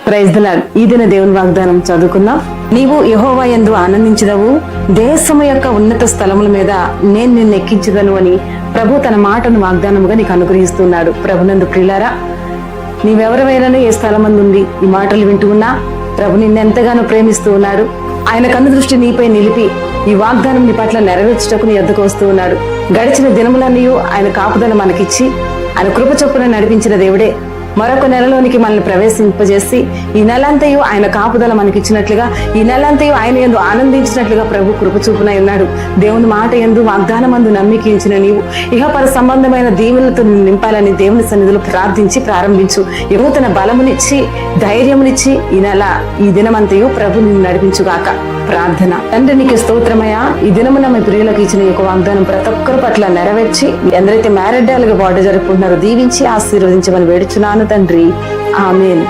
Praise the lord. ఈ దిన దేవుని వాగ్దానం చదువుకుందాం. నీవు యెహోవా యందు ఆనందించదవు, దేశము యొక్క ఉన్నత స్థలముల మీద నేను నిన్ను ఎక్కించదను అని ప్రభు తన మాటను వాగ్దానముగా నీకు అనుగ్రహిస్తున్నాడు. ప్రభునందు ప్రియులారా, నీవెవరివైనా ఏ స్థలమందు ఉండి ఈ మాటలు వింటూ ఉన్నా ప్రభు నిన్నెంతగానో ప్రేమిస్తూ ఉన్నాడు. ఆయన కన్ను దృష్టి నీపై నిలిపి ఈ వాగ్దానం నీ పట్ల నెరవేర్చుటకు నీ ఎద్దుకు వస్తూ ఉన్నాడు. గడిచిన దినములన్నీ ఆయన కాపుదల మనకిచ్చి ఆయన కృప చొప్పున నడిపించిన దేవుడే మరొక నెలలోనికి మనల్ని ప్రవేశింపజేసి ఈ నెలంతయు ఆయన కాపుదల మనకిచ్చినట్లుగా, ఈ నెలంతయు ఆయన యందు ఆనందించినట్లుగా ప్రభు కృప చూపునై ఉన్నాడు. దేవుని మాట యందు వాగ్దానమందు నమ్మికించిన నీవు ఇహపర సంబంధమైన దీవెనలతో నింపాలని దేవుని సన్నిధిలో ప్రార్థించి ప్రారంభించు. నూతన బలమునిచ్చి ధైర్యమునిచ్చి ఈ నెల ఈ దినమంతయు ప్రభు నిన్ను నడిపించుగాక. ప్రార్థన. తండ్రి నీకు స్తోత్రమయ్యా, ఈ దినమున మీ ప్రియులకు ఇచ్చిన ఈ వాగ్దానం ప్రతి ఒక్కరి పట్ల నెరవేర్చి ఎందరైతే మ్యారేడ్ డేలుగా బర్త్డే జరుపుకుంటున్నారో దీవించి ఆశీర్వదించమని వేడుచున్నాను తండ్రి. ఆమేన్.